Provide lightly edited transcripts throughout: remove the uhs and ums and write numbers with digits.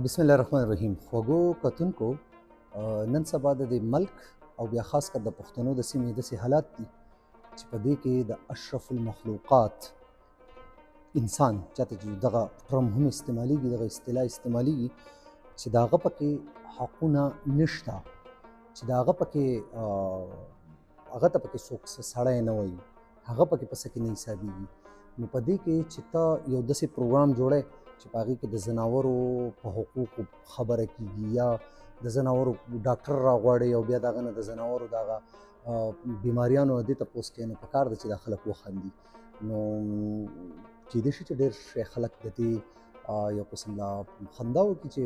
بسم الله الرحمن الرحیم. خوږو کتونکو، نن سبا د دې ملک او بیا خاص کر د پښتنو د سیمې داسې حالات دي چې په دې کې د اشرف المخلوقات انسان چاته چې دغه ټرم هم استعمالیږي، دغه اصطلاح استعمالیږي چې د هغه پکې حقونه نشته، چې د هغه پکې هغه ته پکې څوک سړی نه وایي، هغه پکې په څه کې نه حسابېږي. نو په دې کې چې ته یو داسې پروګرام جوړی چې په هغې کې د ځناورو په حقوقو خبره کېږي یا د ځناورو ډاکټر راغواړي او بیا د هغه نه د ځناورو د هغه بیماریانو دې تپوس کوي، نو پکار ده چې دا خلک وخندي. نو کېدای شي چې ډېر شی خلک د دې یو قسم لا خندا وکړي چې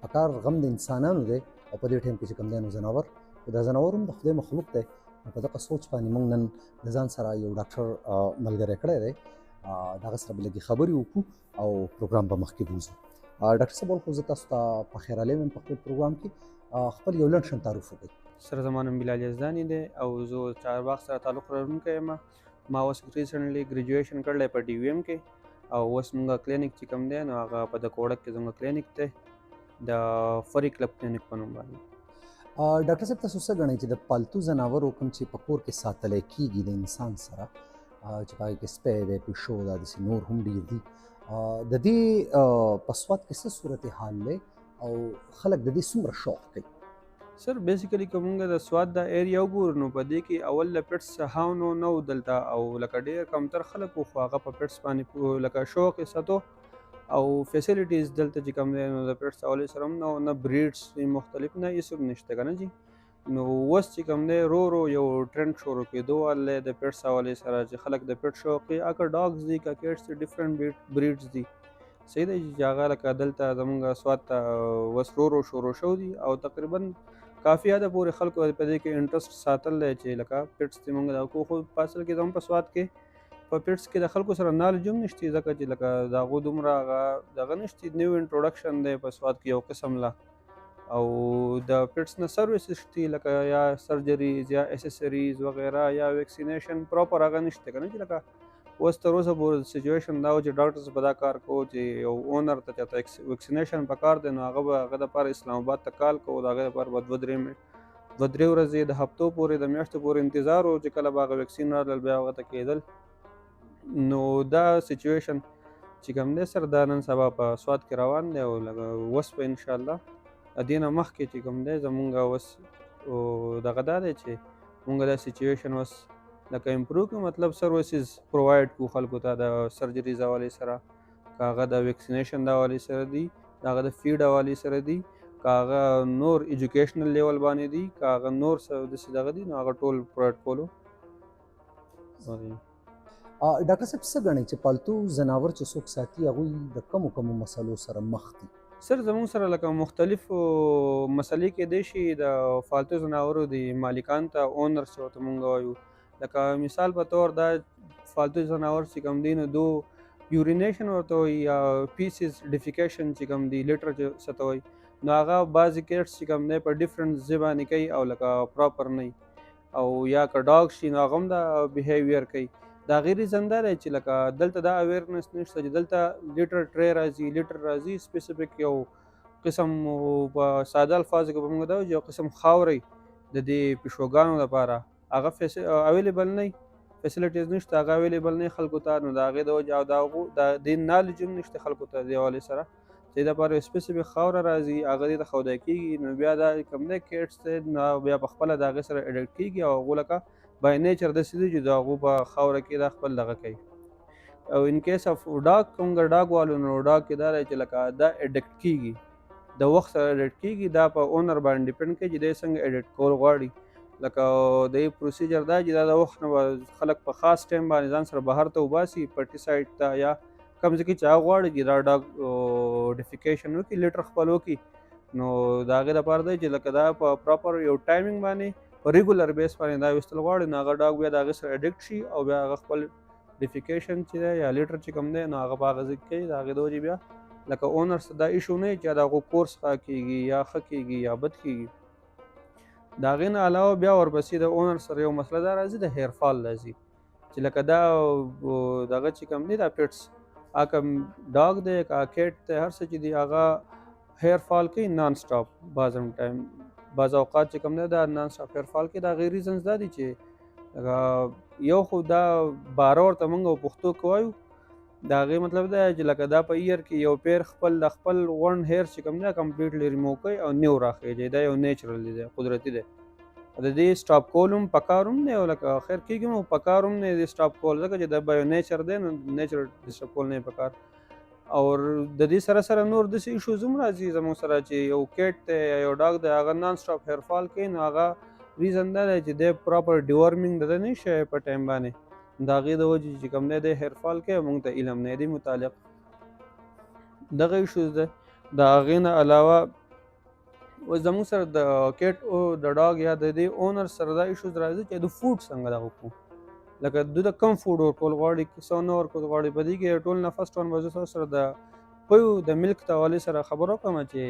پکار غم د انسانانو دی او په دې ټایم کې چې کوم دی نو ځناور خو دا ځناور هم د خدای مخلوق دی. نو په دغه سوچ باندې موږ نن د ځان سره یو ډاکټر ملګری کړی دی، د هغه سره به لږې خبرې وکړو او پروګرام به مخکې بوځو. ډاکټر صاحب ولخو زه تاسو ته په خیر علیه یم په خپل پروګرام کې. خپل یو لنډ شان تعارف وکړئ. سر زما نوم بلال یزداني دی او زه چارباغ سره تعلق لرونکی یم. ما اوس ریسنټلی ګریجویشن کړلی په ډي وي ام کې او اوس موږ کلینیک چې کوم دی نو هغه په د کوړک کې زموږ کلینیک دی، د فری کلب کلینیک په نوم باندې. ډاکټر صاحب تاسو څه ګڼئ چې د پالتو ځناورو کوم چې په کور کې ساتلی کېږي د انسان سره، چې په هغې کې سپی دی، پیشو ده، داسې نور هم ډېر دي، د دې په سوات کې څه صورتحال دی او خلک د دې څومره شوق کوي؟ سر بیسیکلی که موږ د سوات دا ایریا وګورو نو په دې کې اول د پیټس هاونو نه و دلته او لکه ډېر کمتر خلک وو، خو هغه په پیټس باندې لکه شوق یې ساتو او فیسیلیټیز دلته چې کوم دی نو د پیټس حوالې سره هم نه بریډس مختلف نه هېڅ هم نشته که نه جي. نو اوس چې کوم دی رو یو ټرینډ شروع کېدو والی د پیټس حوالې سره چې خلک د پیټ شوقي اکه ډاګز دي که کیټس دي ډفرنټ بریډز دي، صحیح دی چې هغه لکه دلته زمونږ سوات ته اوس رو شروع شو دي او تقریبا کافي حده پورې خلکو په دې کې انټرسټ ساتل دی چې لکه پیټس دې مونږ دا کو، خو په اصل کې زموږ په سوات کې په پیټس کې د خلکو سره نالج هم نشته، ځکه چې لکه د هغو دومره هغه دغه نشته، نیو انټروډکشن دی په سوات کې یو قسم لا او د پیټس نه سروسز شته لکه یا سرجریز یا اسیسریز وغیره یا ویکسینیشن پراپر هغه نشته که نه چې لکه اوس تر اوسه پورې سچویشن دا و چې ډاکټرز به دا کار کوو چې یو اونر ته چاته ویکسینیشن پکار دی نو هغه به هغه دپاره اسلام آباد ته کال کوو، د هغې دپاره به دوه درې ورځې د هفتو پورې د میاشتو پورې انتظار و چې کله به هغه ویکسین راتلل بیا هغه ته کېدل. نو دا سچویشن چې کوم دی سر دا نن سبا په سوات کې روان دی او لکه اوس به انشاءالله د دې نه مخکې چې کوم دی زمونږ اوس دغه دا دی چې مونږ دا سچویشن اوس لکه امپروو کړو، مطلب سروسز پرووایډ کړو خلکو ته، د سرجریز حوالې سره، که هغه د ویکسینیشن د حوالې سره دي، که هغه د فیډ حوالې سره دي، که هغه نور ایجوکیشنل لیول باندې دي، که هغه نور داسې دغه دي نو هغه ټول پرووایډ کولو. ډاکټر صاحب څه ګڼئ چې پالتو ځناور چې څوک ساتي هغوی د کومو مسلو سره مخ دي؟ سر زموږ سره لکه مختلفو مسلې کېدای شي د فالتو ځناورو د مالکان ته اونرز چې ورته مونږ وایو، لکه مثال په طور دا فالتو ځناور چې کوم دی نو دو یورینیشن ورته وایي یا پیسز ډیفیکیشن چې کوم دی لیټر چې څه ته وایي نو هغه بعضې کیټس چې کوم دی په ډفرنټ ځای باندې کوي او لکه پراپر نه او یا که ډاګ شي نو هغه هم دا بیهیویر کوي. د هغې ریزن دا دی چې لکه دلته دا اویرنس نشته چې دلته لیټر ټری راځي سپیسیفیک یو قسم په ساده الفاظو کې به موږ دا وایو یو قسم خاورې د دې پیشوګانو لپاره هغه اویلیبل نه فیسیلیټیز نشته، هغه اویلیبل نه خلکو ته، نو د هغې د وجې او د هغو د دې نالج هم نشته خلکو ته دې حوالې سره چې دې لپاره سپیسیفیک خاوره راځي هغه دې ته ښودی کېږي نو بیا دا کوم دی کیټس دی نو بیا په خپله د هغې سره اډکټ کېږي او هغو لکه بای نیچر داسې دي چې د هغو په خاوره کې دا خپل دغه کوي. او ان کیس اف ډاګ کوم ډاګ والو نو ډاګ کې دا دی چې لکه دا اډکټ کېږي د وخت سره اډکټ کېږي، دا په اونر باندې ډیپینډ کوي چې دی څنګه اډکټ کول غواړي. لکه د پروسیجر دا چې دا د وخت نه خلک په خاص ټایم باندې ځان سره بهر ته وباسي پټي سایډ ته یا کوم ځای کې چې هغه غواړي چې دا ډاګ ډیفیکیشن وکړي لیټر خپل وکړي نو د هغې دپاره دی چې لکه دا په پراپر یو ټایمینګ باندې په ریګولر بیس باندې دا ویستل غواړي نو هغه ډاګ بیا د هغې سره اډکټ شي او بیا هغه خپل ډیفیکیشن چې دی یا لیټر چې کوم دی نو هغه په هغه ځای کوي. د هغې د وجې بیا لکه اونرس دا ایشو نه چې د هغو کورس ښه کېږي یا ښه کېږي یا بد کېږي. د هغې نه علاوه بیا ورپسې د اونر سره یو مسله دا راځي د هیر فال راځي چې لکه دا دغه چې کوم دی دا پیټس هغه ډاګ دی که کیټ دی هر څه چې دی هغه هیر فال کوي نان سټاپ بعض اوقات چې کوم دی دا نان سټاپ هیر فال کوي. دا غیر ریزنز دا دي چې یو خو دا باره ورته موږ په پښتو کې وایو د هغې مطلب دا چې لکه دا په ایئر کې یو پیر د خپل غونډ هیر چې کوم دی کمپلیټلی ریموو کوي او نیو راخیږي. دا یو نیچرلی دی قدرتي دی. د دې سټاپ کول هم پکار هم دی او لکه خیر کېږي نو پکار هم دی د سټاپ کول ځکه چې دا به نیچر دی نو نیچر سټاپ کول نه پکار. او د دې سره نور داسې ایشوز هم راځي زموږ سره چې یو کیټ دی یا یو ډاګ دی هغه نان سټاپ هیر فال کوي نو هغه ریزن دا دی چې دی پراپر ډیورمینګ د ده نه شي په ټایم باندې د هغې د وجې چې کوم دی دی هیر فال کوي موږ ته علم نه دی متعلق. دغه ایشوز دی. د هغې نه علاوه اوس زموږ سره د کیټ او د ډاګ یا د دې اونر سره دا ایشوز راځي چې د فوډ څنګه دغه کوو لکه دوی ته کم فوډ ورکول غواړي څه نه ورکول غواړي. په دې کې ټول نه فرسټ ون به زه تاسو سره د پیو د ملک د حوالې سره خبر وکړم چې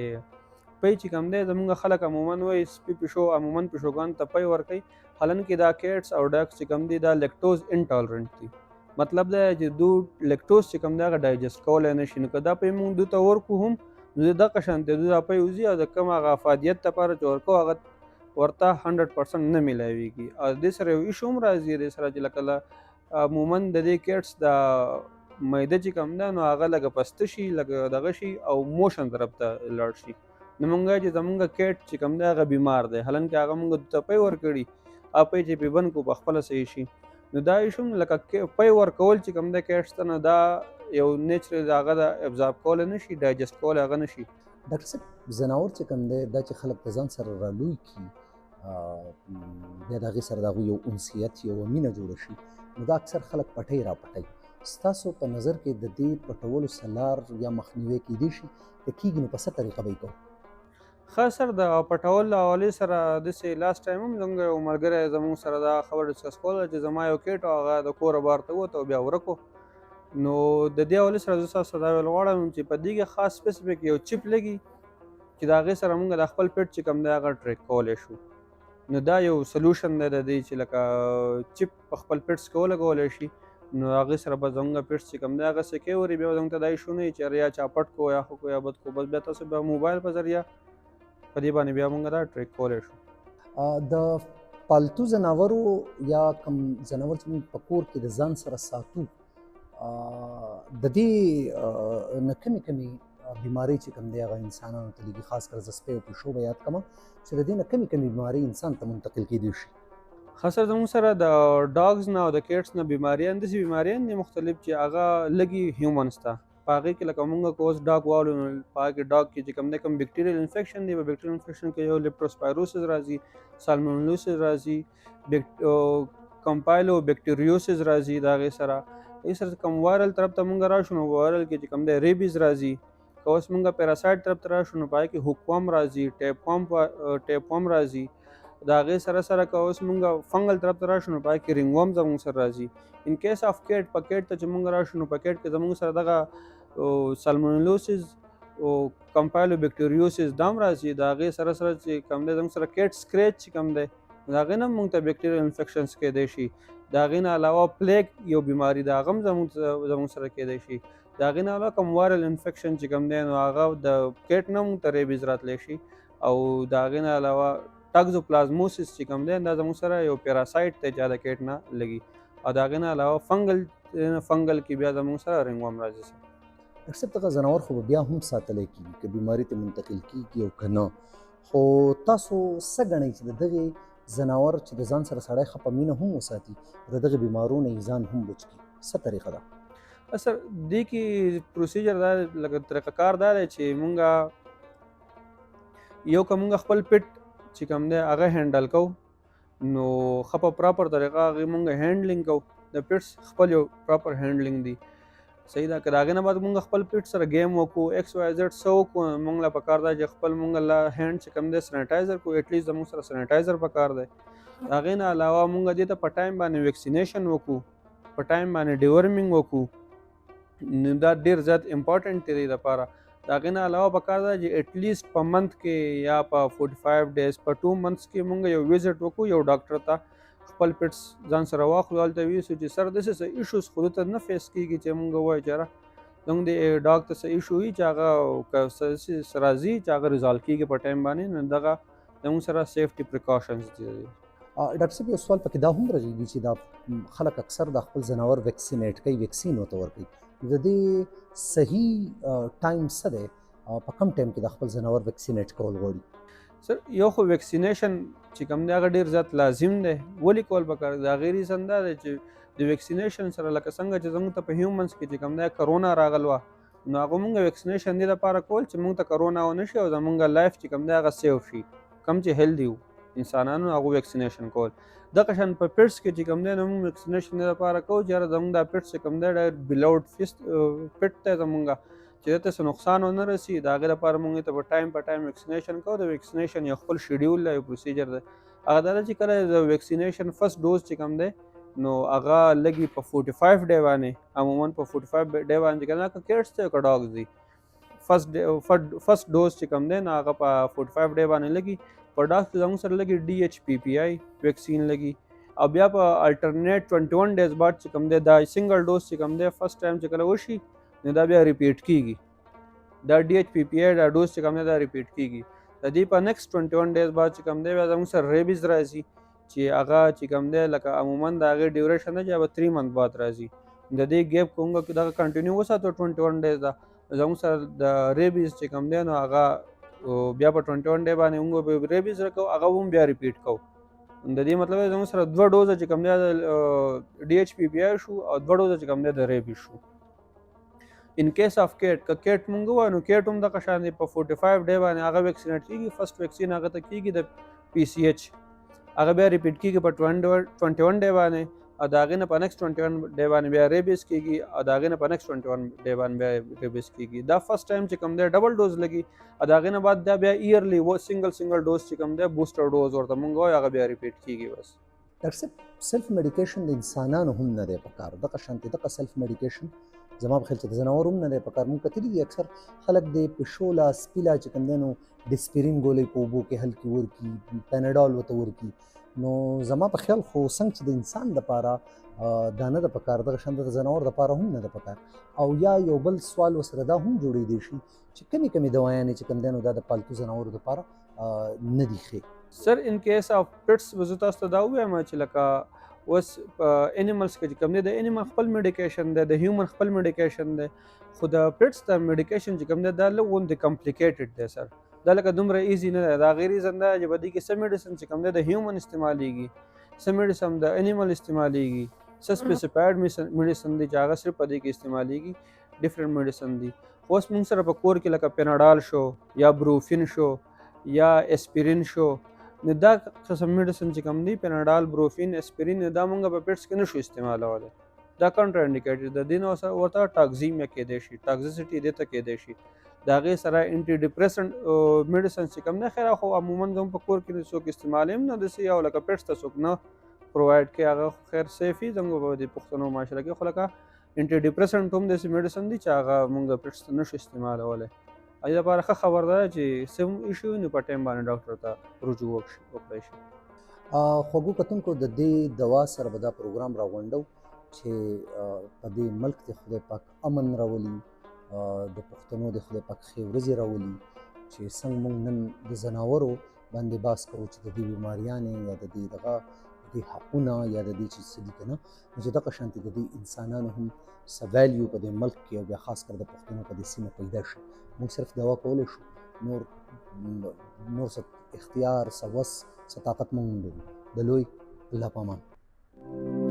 پی چې کوم دی زموږ خلک عموما وایي سپي پیشو عموما پیشوګانو ته پی ورکوي حالانکې دا کیټس او ډاګس چې کوم دي دا لیکټوز انټالرنټ دي. مطلب دا چې دوی لیکټوز چې کوم دی هغه ډایجسټ کولی نه شي نو که دا پی موږ دوی ته ورکو هم نو دغه شانتې دوی دا پی وځي او د کوم هغه افادیت لپاره چې ورکوو هغه ورته 100% نه میلاویږي. او دې سره یو ایشو هم راځي دې سره چې لکه عموما د دې کیټس د معده چې کوم دی نو هغه لږه پسته شي لږه دغه شي او موشن طرف ته لاړ شي نو موږ چې زموږ کیټ چې کوم دی هغه بیمار دی حالانکې هغه موږ ته پی ورکړي هغه پی چې پې بند کړو په خپله صحیح شي نو دا ایشو هم لکه پی ورکول چې کوم دی کیټس ته نو دا یو نیچرل هغه د ابزارب کولی نه شي ډایجسټ کولی هغه نه شي. ډاکټر صاحب زناور چې کوم دی دا چې خلک د ځان سره رالوی کړي بیا د هغې سره د هغوی یو انسیت یوه مینه جوړه شي نو دا اکثر خلک پټۍ راپټوي. ستاسو په نظر کې د دې پټولو سلار یا مخنیوی کیدی شي که کېږي نو په څه طریقه به یې کوو؟ ښه سر د پټول له حوالې سره داسې لاست ټایم هم زموږ یو ملګری زموږ سره دا خبر ډسکس کوله چې زما یو کیټ او هغه د کوره بهر ته ووت او بیا ورک و. نو د دې حوالې سره زه تاسو ته دا ویل غواړم چې په دې کې خاص سپیسیفیک یو چپ لګي چې د هغې سره موږ د خپل پیټ چې کوم دی هغه ټریک کولی شو. نو دا یو سلوشن دی د دې چې لکه چپ په خپل پیټس کې ولګولی شي نو هغې سره به زموږ پیټس چې کوم دی هغه سکې وري بیا زموږ ته دا ایشو نه وي چې یا چا پټ کو یا خو کو یا بد کو بس بیا تاسو بیا موبایل په ذریعه په دې باندې بیا موږ دا ټریک کولی شو. د پالتو زناورو یا کم زناور چې موږ په کور کې د ځان سره ساتو د دې نه کمې بیماری چې کوم دی هغه انسانانو ته لګي خاص کر زه سپی او پیشو به یاد کړم چې د دې نه کمې بیماری انسان ته منتقل کیدی شي. خاصه زموږ سره د ډاګز نه او د کیټس نه بیماریان داسې بیماریان دي مختلف چې هغه لږي هیومنس ته په هغې کې لکه موږ که اوس ډاګ واولو نو په هغه کې ډاګ کې چې کوم دی کوم بیکټیریل انفیکشن دی په بیکټیریل انفیکشن کې یو لیپټوسپایروسس راځي سالمونیلوسس راځي کمپایلو بیکټیریوسس راځي د هغې سره دې سره کوم وایرل طرف ته موږ راشو نو وایرل کې چې کوم دی ریبیز راځي. که اوس موږ پیراسایډ طرف ته راشو نو په هغې کې هوکوام راځي ټیپوام راځي. د هغې سره که اوس موږ فنګل طرف ته راشو نو په هغې کې رینګوام زموږ سره راځي. ان کیس آف کیټ په کیټ ته چې موږ راشو نو په کیټ کې زموږ سره دغه سالمونیلوسس او کمپایلو بیکټیریوسس دا هم راځي. د هغې سره چې کوم دی زموږ سره کیټ سکریچ چې کوم دی د هغې نه هم موږ ته بیکټیریل انفیکشنز کیدی شي. د هغې نه علاوه پلیګ یو بیماري د هغه هم زموږ سره کیدی شي. د هغې نه علاوه کوم وایرل انفیکشن چې کوم دی نو هغه د کیټ نه موږ ته ریبیز راتلی شي. او د هغې نه علاوه ټاکزوپلازموسس چې کوم دی دا زموږ سره یو پیراسایټ دی چې د کیټ نه لګي. او د هغې نه علاوه فنګل کې بیا زموږ سره رینګوام راځي. ډاکټر صاحب دغه زناور خو به بیا هم ساتلی کېږي که بیماري ته منتقل کېږي او که نه خو تاسو څه ګڼئ چې د دغې زناور چې د ځان سره سړی ښه په مینه هم وساتي د دغې بیمارو نه یې ځان هم بچ کړي څه طریقه ده؟ سر دې کې پروسیجر دا لکه طریقه کار دا دی چې مونږ یو که مونږ خپل پټ چې کوم دی هغه هینډل کوو نو ښه په پراپر طریقه هغې مونږ هینډلینګ کوو. د پټس خپل یو پراپر هینډلینګ دی صحیح ده. که د هغې نه بعد مونږ خپل پټ سره گیم وکړو ایکس وائی زیډ څه وکړو مونږ له پکار ده چې خپل مونږ له هینډ چې کوم دی سینیټایزر کړو ایټلیسټ زموږ سره سینیټایزر پکار دی. د هغې نه علاوه مونږ دې ته په ټایم باندې ویکسینیشن وکړو په ټایم باندې ډیورمینګ وکړو نو دا ډېر زیات امپارټنټ دی دې لپاره. د هغې نه علاوه پکار ده چې ایټلیسټ په منث کې یا په 45 ډیز په 2 منثس کې مونږ یو وزټ وکړو یو ډاکټر ته خپل پټس ځان سره واخلو هلته ویسو چې سر داسې څه ایشوز خو دلته نه فیس کېږي چې مونږ ووایو چې یاره زموږ د ډاګ ته څه ایشو وي چې هغه که څه راځي چې هغه ریزالو کېږي په ټایم باندې، نو دغه زموږ سره سیفټي پریکاشنز دي. ډاکټر صاحب یو سوال پکې دا هم راځي چې دا خلک اکثر د خپل ځناور ویکسینیټ کوي، ویکسین ورته ورکوي. د دې صحیح ټایم څه دی؟ په کم ټایم کې د خپل ځناور ویکسینیټ کول غواړي؟ سر یو خو ویکسینیشن چې کوم دی هغه ډېر زیات لازم دی. ولې کول پکار دی؟ د هغې ریزن دا دی چې د ویکسینیشن سره لکه څنګه چې زموږ ته په هیومنس کې چې کوم دی کرونا راغلی وه، نو هغه مونږ ویکسینیشن دې لپاره کول چې مونږ ته کرونا ونه شي او زمونږ لایف چې کوم دی هغه سیف شي. کم چې هیلدي وو انسانانو هغه ویکسینیشن کول. دغه شان په پیټس کې چې کوم دی نو مونږ ویکسینیشن دې لپاره کوو چې یاره زمونږ دا پیټس چې کوم دی ډېر بیلوډ پیټ دی زمونږ، چې دته څه نقصان ونه رسي. د هغې لپاره مونږ ته په ټایم ویکسینیشن کوو. د ویکسینیشن یو خپل شیډیول دی، یو پروسیجر دی. هغه دا ده چې کله د ویکسینیشن فرست ډوز چې کوم دی نو هغه لګي په 45 ډے باندې، عموما په 45 ډے باندې که نه که کیټس دی که ډاګز دی، فرست ډوز چې کوم دی نو هغه په 45 ډے باندې لګي. په ډاګز کې زموږ سره لګي DHPPI ویکسین لګي، او بیا په الټرنیټ 21 ډیز بعد چې کوم دی دا سنگل ډوز چې کوم دی فرست ټایم چې کله وشي نو دا بیا ریپیټ کیږي. دا DHPPI دا ډوز چې کوم دی دا ریپیټ کیږي. د دې په نیکسټ 21 ډیز بعد چې کوم دی بیا زموږ سره ریبیز راځي چې هغه چې کوم دی لکه عموما د هغې ډیوریشن دی چې هغه 3 منت بعد راځي. د دې ګیپ کوم که دغه کنټینیو وساتو 21 ډیز دا زموږ سره د ریبیز چې کوم دی نو هغه بیا په 21 ډے باندې موږ به ریبیز راکوو، هغه هم بیا ریپیټ کوو. د دې مطلب دی زموږ سره 2 ډوزه چې کوم دی د DHPPI شو او 2 ډوزه چې کوم دی د ریبیز شو. ان کیس اف کیټ که کیټ مونږ ووایو نو کیټ هم دغه شان دی په 45 ډے باندې هغه ویکسینیټ کېږي. فرست ویکسین هغه ته کېږي د PCH، هغه بیا ریپیټ کېږي په 21 ډے باندې، او د هغې نه په نیکسټ 21 ډے باندې بیا ریبیز کېږي، او د هغې نه په نیکسټ 21 ډے باندې بیا ریبیز کېږي. دا فرست ټایم چې کوم دی ډبل ډوز لګي، او د هغې نه بعد دا بیا ایرلی سنگل ډوز چې کوم دی بوسټر ډوز ورته مونږ وایو هغه بیا ریپیټ کېږي. بس ډاکټر صاحب سلف میډیکیشن د انسانانو هم نه دی پکار، دغه شانتې دغه سلف میډیکیشن زما په خیال چې د ځناور هم نه دی پکار. مونږ کتلي دي اکثر خلک د پیشو لا سپي لا چې کوم دی نو ډسپرین ګولۍ په اوبو کې حل کې ورکي، پیناډال ورته ورکي. نو زما په خیال خو څنګه چې د انسان دپاره دا نه ده پکار، دغه شان د ځناور دپاره هم نه ده پکار. او یا یو بل سوال ورسره دا هم جوړېدی شي چې کمې دوايانې چې کوم دی نو دا د پالتو ځناورو دپاره نه دي ښې. سر ان کیس اف پیټس به زه تاسو ته دا ووایم چې لکه اوس په انیملز کې چې کوم دی د انیمل خپل میډیکیشن دی، د هیومن خپل میډیکیشن دی، خو د پیټس د میډیکیشن چې کوم دی دا لږ غوندې کمپلیکیټډ دی. سر دا لکه دومره ایزي نه دی. د هغې ریزن دا چې په دې کې څه میډیسن چې کوم دی د هیومن استعمالیږي، څه میډیسن د انیمل استعمالیږي، څه سپیسیفایډ میډیسن دی چې هغه صرف په دې کې استعمالیږي، ډفرنٹ میډیسن دي. اوس موږ سره په کور کې لکه پیناډال شو یا بروفین شو یا اسپرین شو، نو دا قسم میډیسن چې کوم دی پیناډال، بروفین، اسپرین، دا مونږ په پیټس کې نشو استعمالولی. دا کنټرا انډیکیټډ د دې نه ورته ټاکزیمیا کېدی شي، ټاکزیسټي دې ته کېدی شي. د هغې سره انټي ډپریسنټ میډیسن چې کوم دی خیر خو عموما زموږ په کور کې څوک استعمال هم نه داسې او لکه پیټس ته څوک نه پرووایډ کوي، هغه خیر سیف وي زموږ په دې پښتنو معاشره کې. خو لکه انټي ډپریسنټ هم داسې میډیسن دي چې هغه مونږ پیټس ته نشو استعمالولی. دې لپاره ښه خبر ده چې څه هم ایشو وي نو په ټایم باندې ډاکټر ته رجوع وکړی شي. خوږو کتونکو د دې دوا سره به دا پروګرام راغونډو چې په دې ملک د خدای پاک امن راولي، د پښتنو د خدای پاک ښې ورځې راولي، چې څنګه موږ نن د ځناورو باندې بحث کوو چې د دې بیماریانې یا د دې دغه د حقونه یا د دې چې څه دي که نه، نو چې دغه شانتې د دې انسانانو هم څه ویلیو په دې ملک کې او بیا خاص کر د پښتنو په دې سیمه پیدا شي. موږ صرف دوا کولی شو، نور څه اختیار، څه وس، څه طاقت موږ نه لرو. د لوی الله په امان.